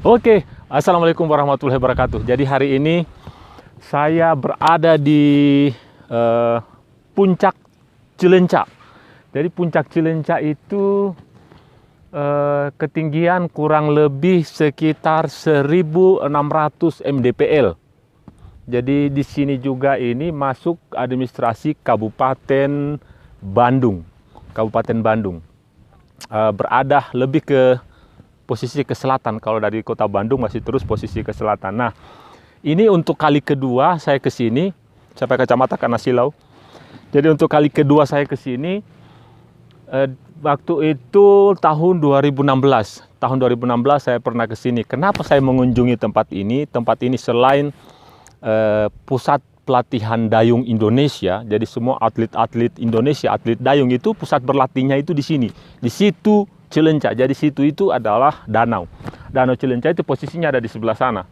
Oke, Assalamualaikum warahmatullahi wabarakatuh. Jadi hari ini saya berada di Puncak Cilencak. Jadi Puncak Cilencak itu ketinggian kurang lebih sekitar 1.600 mdpl. Jadi di sini juga ini masuk administrasi Kabupaten Bandung. Kabupaten Bandung. Berada lebih ke posisi ke selatan. Kalau dari kota Bandung masih terus posisi ke selatan. Nah, ini untuk kali kedua saya ke sini. Sampai Kacamata Kanasilau. Jadi untuk kali kedua saya ke sini, waktu itu tahun 2016. Tahun 2016 saya pernah ke sini. Kenapa saya mengunjungi tempat ini? Tempat ini selain pusat pelatihan dayung Indonesia, jadi semua atlet-atlet Indonesia, atlet dayung itu pusat berlatihnya itu di sini. Di situ Cilencak. Jadi situ itu adalah danau. Danau Cilencak itu posisinya ada di sebelah sana.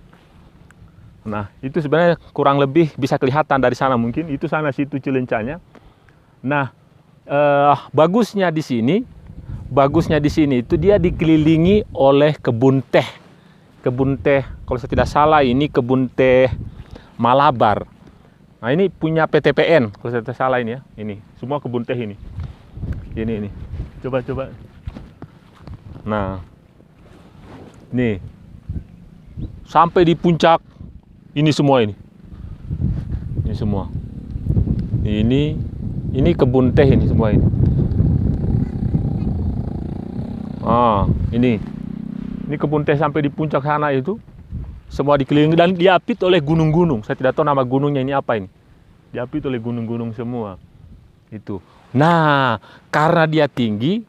Nah, itu sebenarnya kurang lebih bisa kelihatan dari sana mungkin. Itu sana situ Cilencaknya. Nah, bagusnya di sini itu dia dikelilingi oleh kebun teh. Kebun teh, kalau saya tidak salah ini kebun teh Malabar. Nah, ini punya PTPN, kalau saya tidak salah ini ya. Ini semua kebun teh ini. Ini. Coba. Nah, nih sampai di puncak ini semua ini semua. Ini kebun teh ini semua ini. Ini kebun teh sampai di puncak sana itu semua dikelilingi dan diapit oleh gunung-gunung. Saya tidak tahu nama gunungnya ini apa ini. Diapit oleh gunung-gunung semua itu. Nah, karena dia tinggi,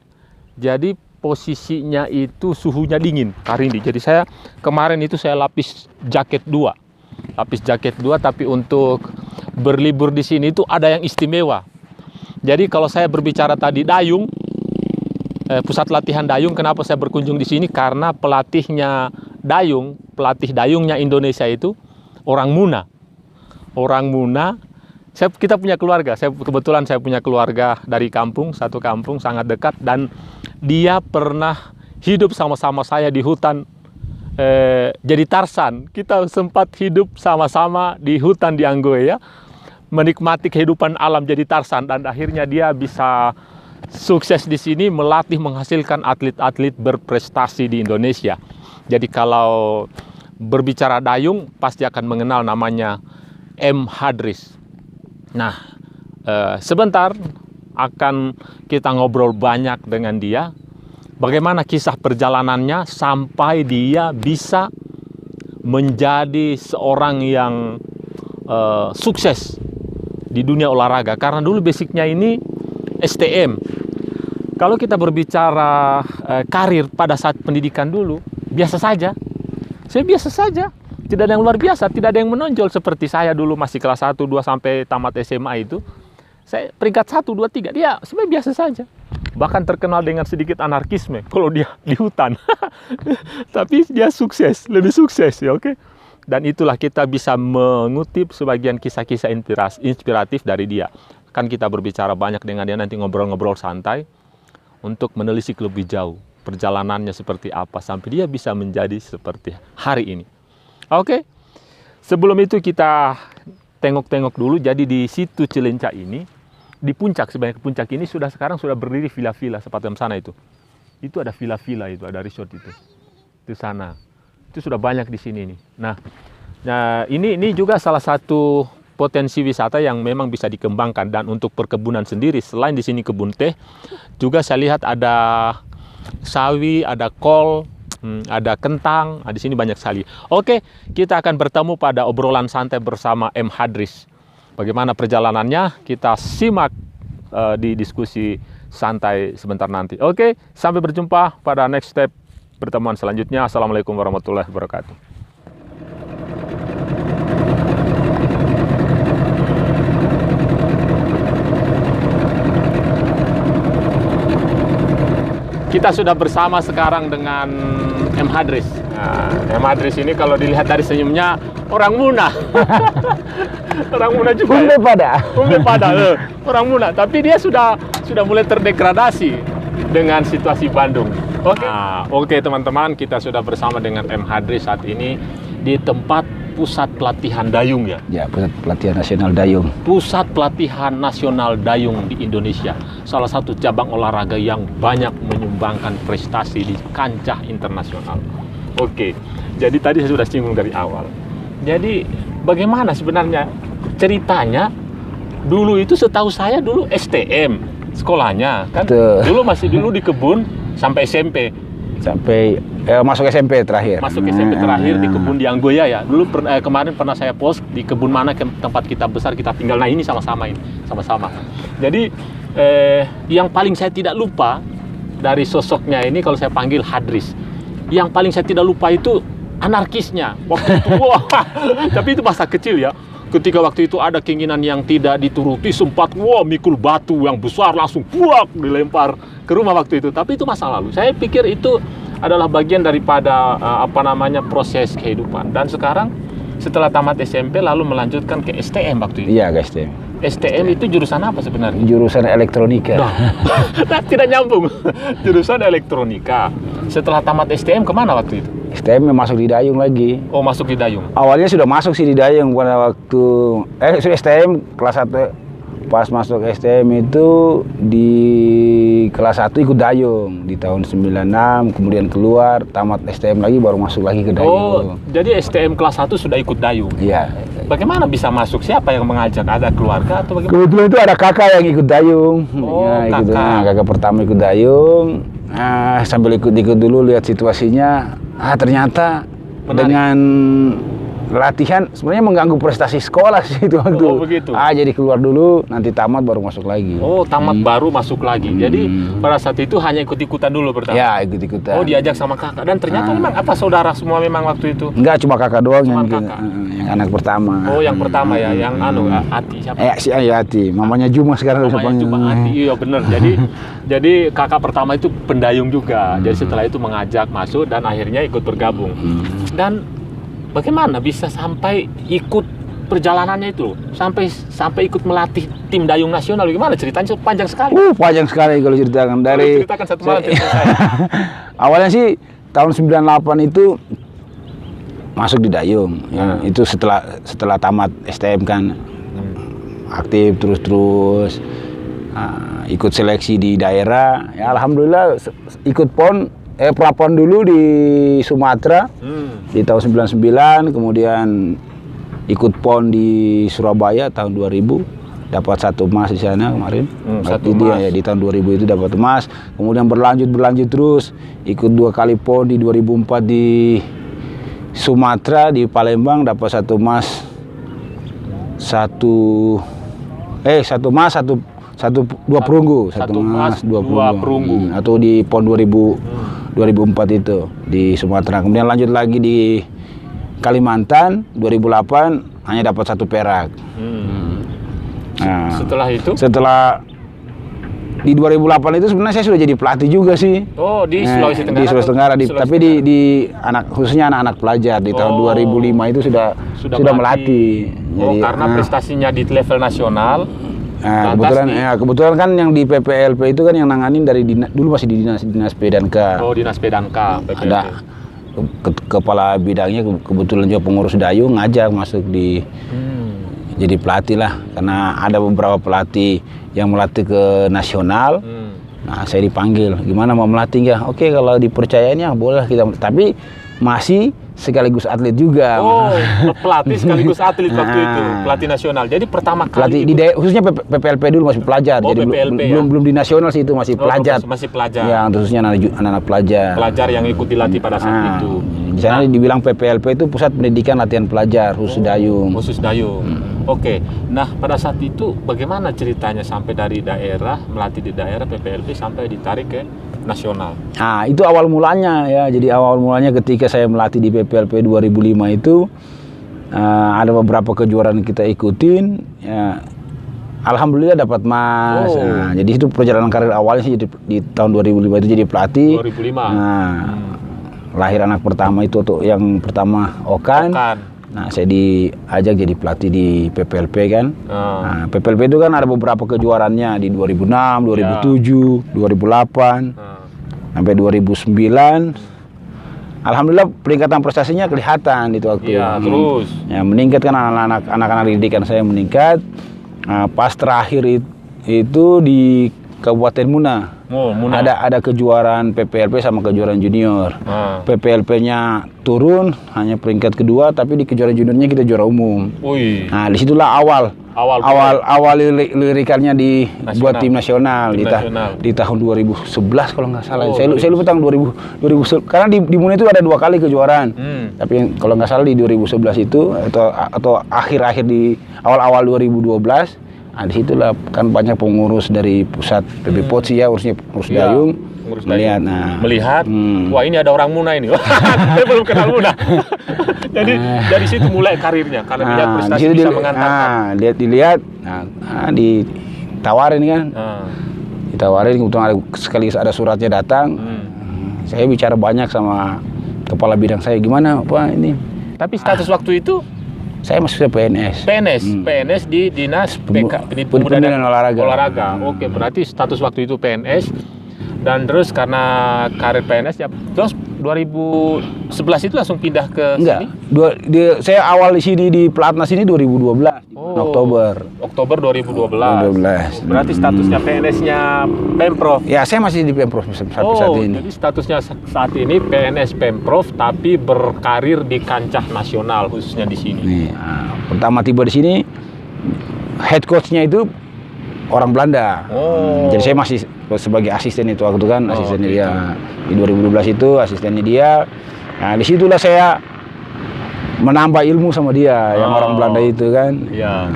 jadi posisinya itu suhunya dingin hari ini. Jadi saya kemarin itu saya lapis jaket 2. Tapi untuk berlibur di sini itu ada yang istimewa. Jadi kalau saya berbicara tadi dayung, pusat latihan dayung, kenapa saya berkunjung di sini? Karena pelatih dayungnya Indonesia itu orang Muna. Kita punya keluarga. Kebetulan saya punya keluarga dari kampung, satu kampung sangat dekat, dan dia pernah hidup sama-sama saya di hutan. Jadi Tarsan. Kita sempat hidup sama-sama di hutan di Anggoe ya, menikmati kehidupan alam jadi Tarsan, dan akhirnya dia bisa sukses di sini melatih menghasilkan atlet-atlet berprestasi di Indonesia. Jadi kalau berbicara dayung pasti akan mengenal namanya M. Hadris. Nah, sebentar akan kita ngobrol banyak dengan dia. Bagaimana kisah perjalanannya sampai dia bisa menjadi seorang yang sukses di dunia olahraga. Karena dulu basicnya ini STM. Kalau kita berbicara karir pada saat pendidikan dulu, biasa saja. Saya biasa saja. Tidak ada yang luar biasa, tidak ada yang menonjol seperti saya dulu masih kelas 1, 2 sampai tamat SMA itu. Saya peringkat 1, 2, 3. Dia sebenarnya biasa saja. Bahkan terkenal dengan sedikit anarkisme kalau dia di hutan. Tapi dia sukses, lebih sukses ya, oke. Dan itulah kita bisa mengutip sebagian kisah-kisah inspiratif dari dia. Kan kita berbicara banyak dengan dia, nanti ngobrol-ngobrol santai untuk menelisik lebih jauh perjalanannya seperti apa sampai dia bisa menjadi seperti hari ini. Oke. Sebelum itu kita tengok-tengok dulu. Jadi di situ Cilencak ini, di puncak, sebenarnya puncak ini sekarang sudah berdiri villa-villa seperti sana itu. Itu ada villa-villa itu, ada resort itu. Di sana. Itu sudah banyak di sini nih. Nah, ini juga salah satu potensi wisata yang memang bisa dikembangkan. Dan untuk perkebunan sendiri, selain di sini kebun teh, juga saya lihat ada sawi, ada kol, ada kentang. Di sini banyak sekali. Oke, kita akan bertemu pada obrolan santai bersama M. Hadris. Bagaimana perjalanannya? Kita simak di diskusi santai sebentar nanti. Oke, sampai berjumpa pada next step pertemuan selanjutnya. Assalamualaikum warahmatullahi wabarakatuh. Kita sudah bersama sekarang dengan M. Hadris. Nah, M. Hadris ini kalau dilihat dari senyumnya orang Muna. Orang Muna juga. Umbe pada. Orang Muna, tapi dia sudah mulai terdegradasi dengan situasi Bandung. Oke teman-teman, kita sudah bersama dengan M. Hadri saat ini di tempat pusat pelatihan dayung ya. Ya, pusat pelatihan nasional dayung. Pusat pelatihan nasional dayung di Indonesia. Salah satu cabang olahraga yang banyak menyumbangkan prestasi di kancah internasional. Oke, jadi tadi saya sudah singgung dari awal. Jadi bagaimana sebenarnya ceritanya? Dulu itu setahu saya dulu STM sekolahnya kan. Dulu masih di kebun sampai SMP. Sampai masuk SMP terakhir. Masuk SMP terakhir di kebun di Anggoya ya. Dulu kemarin pernah saya post di kebun mana tempat kita besar kita tinggal. Nah ini sama-sama ini, sama-sama. Jadi yang paling saya tidak lupa dari sosoknya ini kalau saya panggil Hadris. Yang paling saya tidak lupa itu anarkisnya. Waktu itu wah, tapi itu masa kecil ya. Ketika waktu itu ada keinginan yang tidak dituruti, sempat mikul batu yang besar langsung buak dilempar ke rumah waktu itu. Tapi itu masa lalu. Saya pikir itu adalah bagian daripada proses kehidupan. Dan sekarang setelah tamat SMP lalu melanjutkan ke STM waktu itu. Iya, ke STM. STM itu jurusan apa sebenarnya? Jurusan elektronika. Nah, tidak nyambung. Jurusan elektronika. Setelah tamat STM kemana waktu itu? STM masuk di dayung lagi. Oh, masuk di dayung. Awalnya sudah masuk sih di dayung pada waktu sudah STM kelas 1. Pas masuk STM itu di kelas 1 ikut dayung di tahun 96, kemudian keluar tamat STM lagi baru masuk lagi ke dayung. Oh, jadi STM kelas 1 sudah ikut dayung. Iya. Bagaimana bisa masuk? Siapa yang mengajak? Ada keluarga atau bagaimana? Kebetulan itu ada kakak yang ikut dayung. Oh, ya, kakak. Kakak pertama ikut dayung. Sambil ikut-ikut dulu lihat situasinya. Ternyata menarik. Dengan latihan sebenarnya mengganggu prestasi sekolah sih itu waktu. Oh, begitu. Jadi keluar dulu, nanti tamat baru masuk lagi. Oh, tamat baru masuk lagi. Jadi pada saat itu hanya ikut-ikutan dulu pertama. Ya, ikut-ikutan. Oh, diajak sama kakak. Dan ternyata memang apa saudara semua memang waktu itu? Enggak, cuma kakak doang cuma yang anak pertama. Oh, yang pertama ya, yang Ati siapa? Si Ati, mamanya Juma sekarang. Mamanya Juma Ati. Iya benar. Jadi kakak pertama itu pendayung juga. Jadi setelah itu mengajak masuk dan akhirnya ikut bergabung. Dan bagaimana bisa sampai ikut perjalanannya itu? Sampai ikut melatih tim dayung nasional. Bagaimana ceritanya? Panjang sekali. Panjang sekali kalau ceritakan. Ceritakan satu malam cerita saya. Awalnya sih tahun 98 itu masuk di dayung. Ya, itu setelah tamat STM kan. Aktif terus ikut seleksi di daerah. Ya alhamdulillah ikut prapon dulu di Sumatera di tahun 99, kemudian ikut PON di Surabaya tahun 2000, dapat 1 emas di sana kemarin. Di tahun 2000 itu dapat emas, kemudian berlanjut terus, ikut 2 kali PON di 2004 di Sumatera di Palembang dapat 1 emas, 2 perunggu, 1 emas 2 perunggu. Atau di PON 2004 itu di Sumatera. Kemudian lanjut lagi di Kalimantan 2008 hanya dapat 1 perak. Nah, setelah di 2008 itu sebenarnya saya sudah jadi pelatih juga sih. Oh, di Sulawesi Tenggara. Di Sulawesi Tenggara, tapi di khususnya anak-anak pelajar di tahun 2005 itu sudah melatih. Oh, jadi, karena prestasinya di level nasional. Kebetulan kan yang di PPLP itu kan yang nanganin dari dulu masih di dinas P&K. Oh, dinas P&K. Ada kepala bidangnya kebetulan juga pengurus dayung ngajak masuk di jadi pelatih lah, karena ada beberapa pelatih yang melatih ke nasional. Nah, saya dipanggil, gimana mau melatih ya? Oke, kalau dipercayain ya boleh kita, tapi masih sekaligus atlet juga. Oh, pelatih sekaligus atlet waktu itu, pelatih nasional. Jadi pertama kali khususnya PPLP dulu masih pelajar. Oh, jadi belum di nasional sih itu masih pelajar. Masih pelajar. Ya, khususnya anak-anak pelajar. Pelajar yang ikut dilatih pada saat itu. Di sana dibilang PPLP itu Pusat Pendidikan Latihan Pelajar khusus dayung. Khusus dayung. Oke. Nah, pada saat itu bagaimana ceritanya sampai dari daerah melatih di daerah PPLP sampai ditarik ke nasional? Nah, itu awal mulanya ya. Jadi awal mulanya ketika saya melatih di PPLP 2005 itu ada beberapa kejuaraan kita ikutin. Ya, alhamdulillah dapat emas. Nah, jadi itu perjalanan karir awalnya sih di tahun 2005 itu jadi pelatih. 2005. Lahir anak pertama itu yang pertama Okan. Nah, saya diajak jadi pelatih di PPLP kan. Nah, PPLP itu kan ada beberapa kejuaraannya di 2006, 2007, 2008. sampai 2009. Alhamdulillah peningkatan prestasinya kelihatan itu waktu. Iya, terus. Ya, meningkat kan anak-anak didikan saya meningkat. Nah, pas terakhir itu di Kabupaten Muna. Oh, Muna. Ada kejuaraan PPLP sama kejuaraan junior. PPLP-nya turun hanya peringkat kedua, tapi di kejuaraan juniornya kita juara umum. Wih. Nah, disitulah awal lirikannya buat tim nasional, di tahun 2011 kalau nggak salah. Saya lupa tahun 2000 karena di Muna itu ada 2 kali kejuaraan. Tapi kalau nggak salah di 2011 itu atau akhir-akhir di awal-awal 2012. Nah, disitulah kan banyak pengurus dari pusat PB Potsi ya, urus dayung, melihat, wah ini ada orang Muna ini. Saya belum kenal Muna. Jadi dari situ mulai karirnya, karena dia prestasi bisa mengantarkan. Dilihat, ditawarin kan, ditawarin, kebetulan sekali ada suratnya datang. Saya bicara banyak sama kepala bidang saya, gimana Pak ini. Tapi status waktu itu? Saya masih PNS. PNS di Dinas Pemuda dan Olahraga. Oke, berarti status waktu itu PNS. Dan terus karena karir PNS ya, terus 2011 itu langsung pindah ke sini? Saya awal di sini di Pelatnas ini 2012, Oktober 2012. Berarti statusnya PNS-nya Pemprov. Ya, saya masih di Pemprov saat ini. Jadi statusnya saat ini PNS Pemprov tapi berkarir di kancah nasional khususnya di sini. Nih, pertama tiba di sini head coach-nya itu orang Belanda. Jadi saya masih sebagai asisten itu waktu kan, asistennya dia. Di 2012 itu asistennya dia. Nah, disitulah saya menambah ilmu sama dia, yang orang Belanda itu kan. Iya.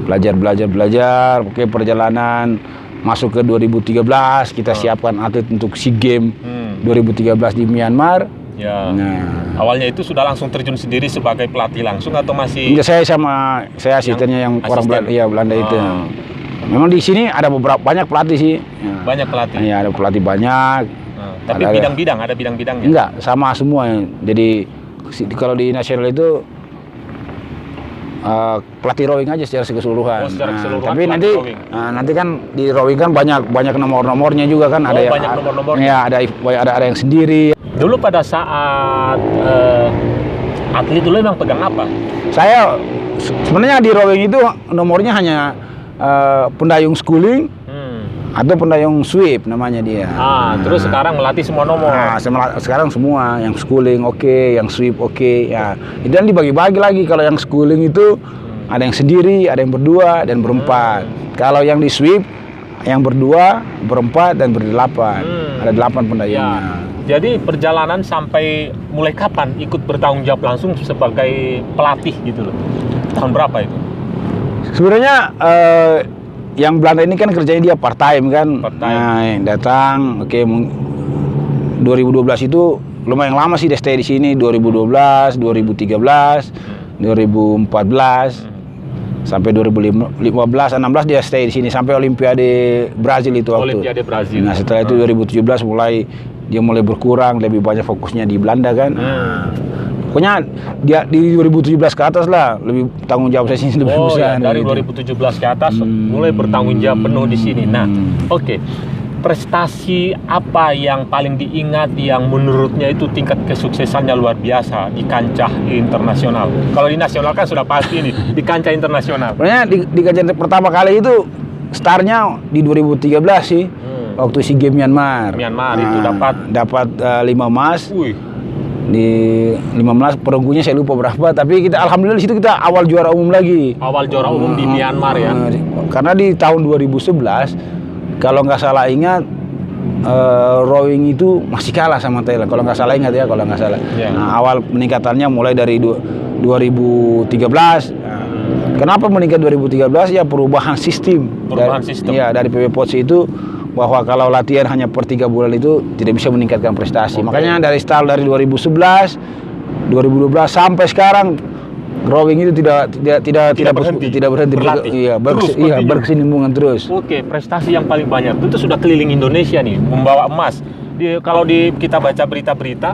Belajar. Oke, perjalanan masuk ke 2013 kita siapkan atlet untuk SEA Games 2013 di Myanmar. Ya. Nah, awalnya itu sudah langsung terjun sendiri sebagai pelatih langsung atau masih? Saya asistennya yang orang Belanda itu. Memang di sini ada banyak pelatih sih. Banyak pelatih. Iya, ada pelatih banyak. Tapi bidang-bidang ada bidang-bidangnya? Enggak, sama semua. Jadi kalau di nasional itu pelatih rowing aja secara keseluruhan. Secara keseluruhan. Tapi nanti kan di rowing kan banyak nomor-nomornya juga kan. Ada banyak nomor-nomornya. Ya, ada yang sendiri. Dulu pada saat atlet dulu memang pegang apa? Saya sebenarnya di rowing itu nomornya hanya pendayung schooling atau pendayung sweep namanya dia. Terus sekarang melatih semua nomor. Sekarang semua yang schooling yang sweep ya. Itu kan dibagi-bagi lagi. Kalau yang schooling itu ada yang sendiri, ada yang berdua dan berempat. Kalau yang di sweep yang berdua, berempat dan berdelapan. Ada 8 pendayungnya. Jadi perjalanan sampai mulai kapan ikut bertanggung jawab langsung sebagai pelatih gitu loh? Tahun berapa itu? Sebenarnya yang Belanda ini kan kerjanya dia part time kan. Nah, datang 2012 itu lumayan lama sih dia stay di sini. 2012, 2013, 2014 sampai 2015, 16 dia stay di sini sampai Olimpiade Brazil itu waktu. Olimpiade Brazil. Nah, setelah itu 2017 dia mulai berkurang, lebih banyak fokusnya di Belanda kan. Pokoknya dia di 2017 ke atas lah lebih tanggung jawab saya sini lebih besar. Dari 2017 ke atas mulai bertanggung jawab penuh di sini. Nah, oke. Prestasi apa yang paling diingat yang menurutnya itu tingkat kesuksesannya luar biasa di kancah internasional? Kalau di nasional kan sudah pasti nih, di kancah internasional. Sebenarnya di kancah pertama kali itu startnya di 2013 sih. Waktu SEA Games Myanmar. Itu dapat 5 emas. Di 15 perunggunya saya lupa berapa, tapi kita alhamdulillah di situ kita awal juara umum lagi. Awal juara umum di Myanmar ya. Karena di tahun 2011 kalau nggak salah ingat rowing itu masih kalah sama Thailand. Kalau nggak salah ingat ya, kalau nggak salah. Nah, awal meningkatannya mulai dari 2013. Kenapa meningkat 2013? Ya perubahan sistem. Dari PB Potsi itu bahwa kalau latihan hanya per 3 bulan itu tidak bisa meningkatkan prestasi. Makanya dari 2011, 2012 sampai sekarang rowing itu tidak berhenti berkesinambungan terus. Prestasi yang paling banyak itu sudah keliling Indonesia nih, membawa emas. Kalau kita baca berita-berita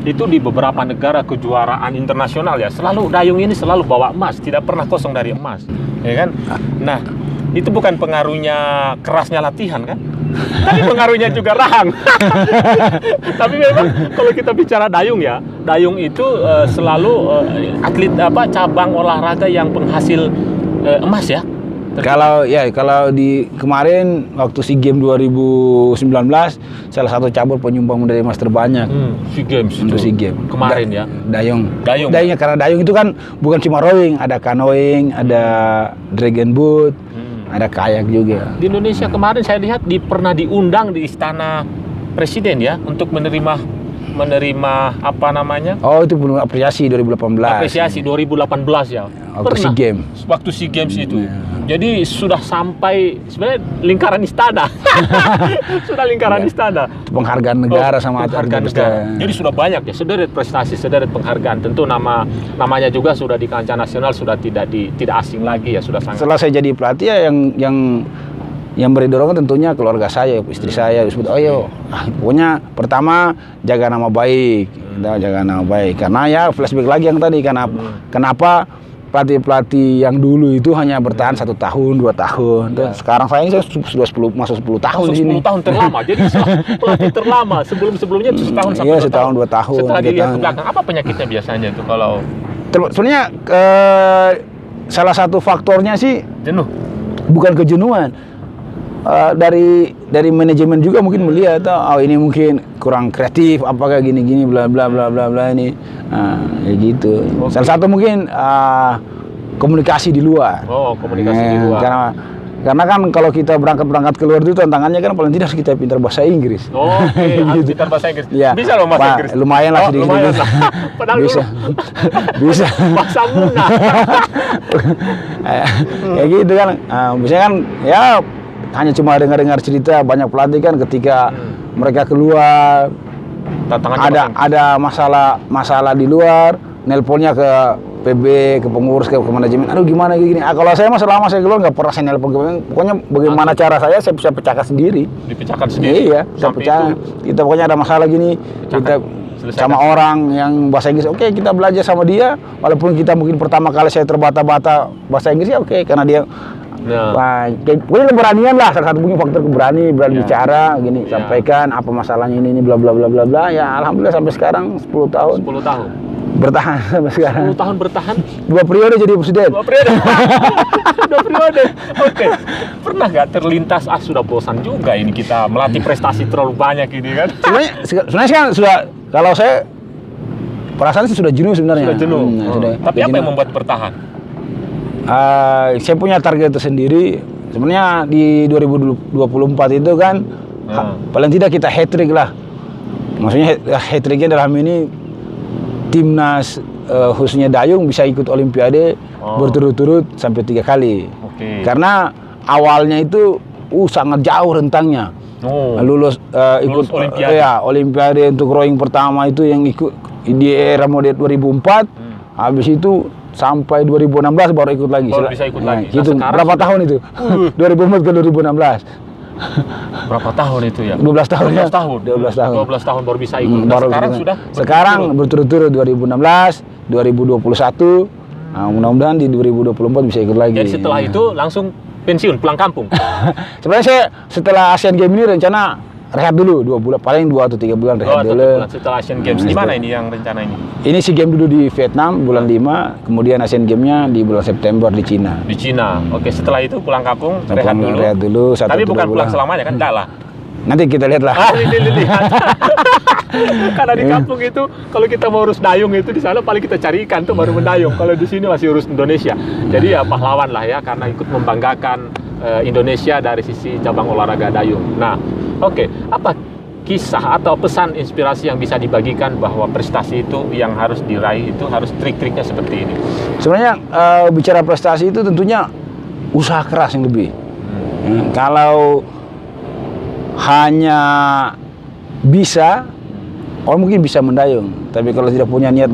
itu di beberapa negara kejuaraan internasional ya, selalu dayung ini selalu bawa emas, tidak pernah kosong dari emas, ya kan? Nah, itu bukan pengaruhnya kerasnya latihan kan? Tapi pengaruhnya juga rahang. Tapi memang kalau kita bicara dayung ya, dayung itu selalu atlet cabang olahraga yang penghasil emas ya. Kalau di kemarin waktu SEA Games 2019 salah satu cabur penyumbang medali emas terbanyak. SEA Games untuk SEA Games kemarin ya. Dayung. Dayungnya karena dayung itu kan bukan cuma rowing, ada canoeing, ada dragon boat, ada kayak juga. Di Indonesia kemarin saya lihat pernah diundang di Istana Presiden ya untuk menerima apa namanya? Oh, itu penuh apresiasi 2018. Apresiasi 2018 ya. Waktu SEA Games. Waktu SEA Games itu. Jadi sudah sampai sebenarnya lingkaran istana. Sudah lingkaran istana. Penghargaan negara sama penghargaan negara. Jadi sudah banyak ya sederet prestasi, sederet penghargaan. Tentu namanya juga sudah di kancah nasional sudah tidak asing lagi ya, sudah sangat. Setelah saya jadi pelatih ya yang beri dorongan tentunya keluarga saya, istri saya. Pokoknya pertama jaga nama baik, karena ya flashback lagi yang tadi kenapa pelatih-pelatih yang dulu itu hanya bertahan 1 tahun, 2 tahun. Sekarang saya sudah masuk 10 tahun di sini. 10 tahun terlama. Jadi pelatih terlama. Sebelumnya itu setahun sampai 2 tahun. Setahun 2 tahun. Setelah dilihat ke belakang, apa penyakitnya biasanya itu kalau sebenarnya salah satu faktornya sih jenuh. Bukan kejenuhan. Dari manajemen juga mungkin melihat ini mungkin kurang kreatif, apakah gini bla bla bla bla bla ini, ya gitu. Salah satu mungkin komunikasi di luar. Komunikasi di luar. Karena kan kalau kita berangkat keluar itu tantangannya kan paling tidak harus kita pintar bahasa Inggris. Harus pintar bahasa Inggris. Ya. Bisa loh bahasa Inggris. Lumayan lah sedikit. Lumayan lah. Padahal bisa. Bahasa Muna. Kayak gitu kan. Biasanya kan ya hanya cuma dengar cerita banyak pelatih kan ketika mereka keluar ada masalah di luar, nelponnya ke PB, ke pengurus, ke manajemen. Aduh gimana gini. Kalau saya selama saya keluar nggak pernah saya nelpon. Pokoknya bagaimana cara saya bisa pecahkan sendiri. Dipecahkan sendiri. Iya, saya pecah. Kita pokoknya ada masalah gini, kita sama orang yang bahasa Inggris. Oke, kita belajar sama dia. Walaupun kita mungkin pertama kali saya terbata-bata bahasa Inggris ya oke, karena dia pokoknya keberanian lah, salah satu faktor berani bicara gini, sampaikan apa masalahnya ini bla bla bla bla bla. Ya alhamdulillah sampai sekarang 10 tahun. 10 tahun. Bertahan sampai sekarang. 10 tahun bertahan. 2 periode jadi presiden. 2 periode. 2 periode. Oke. Pernah nggak terlintas sudah bosan juga ini kita melatih prestasi terlalu banyak ini kan? Sebenarnya kan sudah, kalau saya perasaan sih sudah jenuh sebenarnya. Sudah jenuh. Tapi apa yang membuat bertahan? Saya punya target tersendiri. Sebenarnya di 2024 itu kan paling tidak kita hat-trick lah. Maksudnya hat-tricknya dalam ini timnas khususnya dayung bisa ikut Olimpiade berturut-turut sampai 3 kali. Karena awalnya itu sangat jauh rentangnya. Lulus ikut Olimpiade untuk rowing pertama itu yang ikut di era model 2004. Habis itu sampai 2016 baru ikut lagi. Baru bisa ikut lagi. Gitu. Berapa tahun itu? 2004 ke 2016. Berapa tahun itu ya? 12 tahun. 12 tahun. 12 tahun baru bisa ikut. Sekarang berturut-turut 2016, 2021. Mudah-mudahan di 2024 bisa ikut lagi. Jadi setelah itu langsung pensiun, pulang kampung. Sebenarnya saya setelah Asian Games ini rencana rehat dulu 2 bulan, paling 2 atau 3 bulan rehat dulu. Setelah Asian Games. Di mana ini yang rencana ini? Ini SEA Games dulu di Vietnam bulan 5, kemudian Asian Games-nya di bulan September di Cina. Di Cina. Oke, setelah itu pulang kampung, rehat dulu. Tapi bukan pulang selamanya kan, enggak lah. Nanti kita lihat lah. Lihat. Karena di kampung itu kalau kita mau urus dayung itu di sana paling kita cari ikan tuh baru mendayung. Kalau di sini masih urus Indonesia. Jadi ya pahlawan lah ya karena ikut membanggakan Indonesia dari sisi cabang olahraga dayung. Nah, oke, apa kisah atau pesan inspirasi yang bisa dibagikan bahwa prestasi itu yang harus diraih itu harus trik-triknya seperti ini? Sebenarnya bicara prestasi itu tentunya usaha keras yang lebih. Kalau hanya bisa, orang mungkin bisa mendayung, tapi kalau tidak punya niat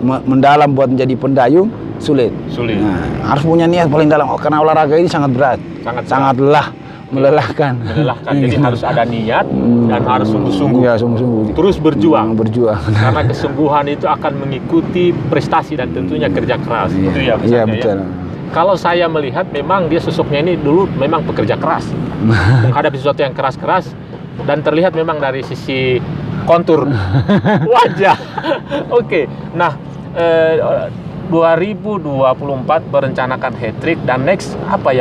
mendalam buat menjadi pendayung, sulit. Nah, harus punya niat paling dalam, karena olahraga ini sangat berat, sangat lelah. Melelahkan. Jadi harus ada niat dan harus sungguh-sungguh. Ya, sungguh-sungguh. Terus berjuang. Karena kesungguhan itu akan mengikuti prestasi dan tentunya kerja keras. Itu ya pesannya. Iya, betul. kalau saya melihat memang dia sosoknya ini dulu memang pekerja keras, menghadapi sesuatu yang keras-keras, dan terlihat memang dari sisi kontur wajah. Oke, nah 2024 merencanakan hat-trick, dan next apa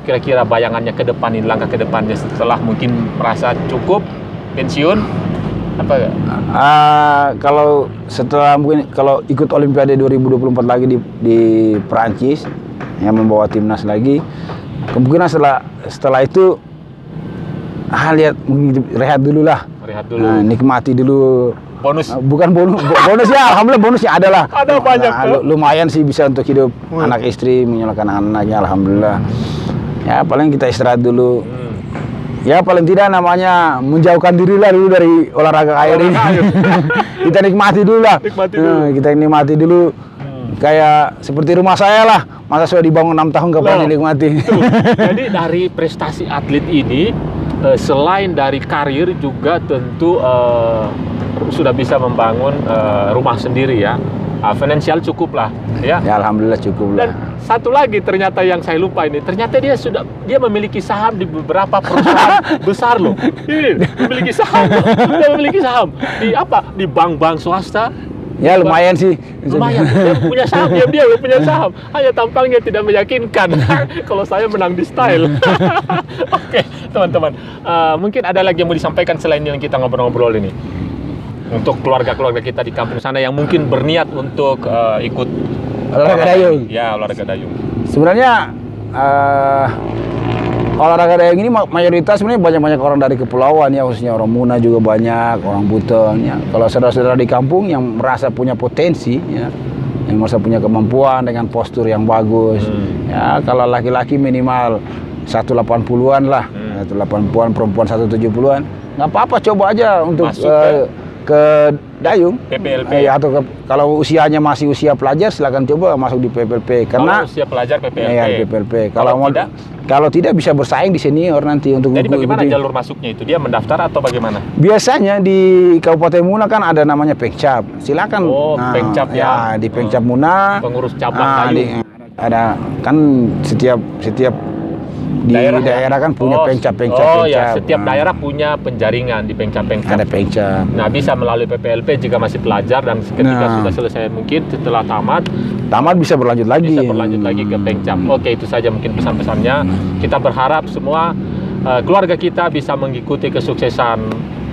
kira-kira bayangannya ke depan ini, langkah ke depannya setelah mungkin merasa cukup pensiun apa? Kalau setelah mungkin kalau ikut Olimpiade 2024 lagi di Perancis yang membawa timnas lagi, kemungkinan setelah itu lihat rehat dulu lah. Rehat dulu. Nikmati dulu. Bonus. Bukan bonus ya, alhamdulillah bonusnya ada lah. Ada banyak tuh. Lumayan sih bisa untuk hidup anak istri, menyalakan anaknya, alhamdulillah. Ya paling kita istirahat dulu. Ya paling tidak namanya menjauhkan diri lah dulu dari olahraga air ini. Kita nikmati dulu lah. Kita nikmati dulu. Kayak seperti rumah saya lah. Masa sudah dibangun 6 tahun kapan dinikmati. Jadi dari prestasi atlet ini, selain dari karir juga tentu sudah bisa membangun rumah sendiri ya. Finansial cukup lah ya. Ya alhamdulillah cukup lah. Dan satu lagi ternyata yang saya lupa ini, ternyata dia memiliki saham di beberapa perusahaan besar loh. Ini memiliki saham. Dia memiliki saham di bank-bank swasta. Ya lumayan sih. Lumayan. Dia punya saham, dia punya saham. Hanya tampangnya tidak meyakinkan. Kalau saya menang di style. Oke, teman-teman. Mungkin ada lagi yang mau disampaikan selain yang kita ngobrol-ngobrol ini. Untuk keluarga-keluarga kita di kampung sana yang mungkin berniat untuk ikut olahraga dayung. Ya, olahraga dayung. Sebenarnya olahraga dayung ini mayoritas sebenarnya banyak orang dari kepulauan ya, khususnya orang Muna juga banyak, orang Buton ya. Kalau saudara-saudara di kampung yang merasa punya potensi ya, yang merasa punya kemampuan dengan postur yang bagus. Ya, kalau laki-laki minimal 180-an lah, 180-an, perempuan 170-an. Nggak apa-apa, coba aja untuk ke dayung PPLP kalau usianya masih usia pelajar silakan coba masuk di PPLP karena kalau usia pelajar PPLP. Ya, PPLP. Kalau tidak bisa bersaing di senior nanti untuk. Jadi bagaimana jalur masuknya itu? Dia mendaftar atau bagaimana? Biasanya di Kabupaten Muna kan ada namanya Pengcap. Silakan. Oh, Pengcap ya. Di Pengcap Muna. Pengurus cabang dayung. Ada kan setiap di daerah kan punya Pengcap. Oh ya, setiap daerah punya penjaringan di Pengcap. Ada Pengcap. Nah, bisa melalui PPLP jika masih pelajar dan ketika sudah selesai mungkin setelah tamat bisa berlanjut lagi. Bisa berlanjut lagi ke Pengcap. Oke, itu saja mungkin pesan-pesannya. Kita berharap semua keluarga kita bisa mengikuti kesuksesan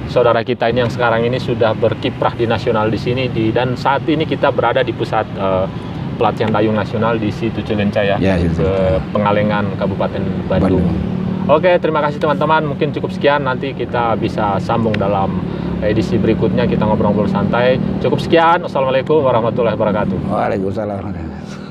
saudara kita ini yang sekarang ini sudah berkiprah di nasional di sini dan saat ini kita berada di pusat pelatihan dayung nasional di situ Cilencaya, Pengalengan, Kabupaten Bandung. Oke, terima kasih teman-teman. Mungkin cukup sekian. Nanti kita bisa sambung dalam edisi berikutnya. Kita ngobrol-ngobrol santai. Cukup sekian. Wassalamualaikum warahmatullahi wabarakatuh. Waalaikumsalam.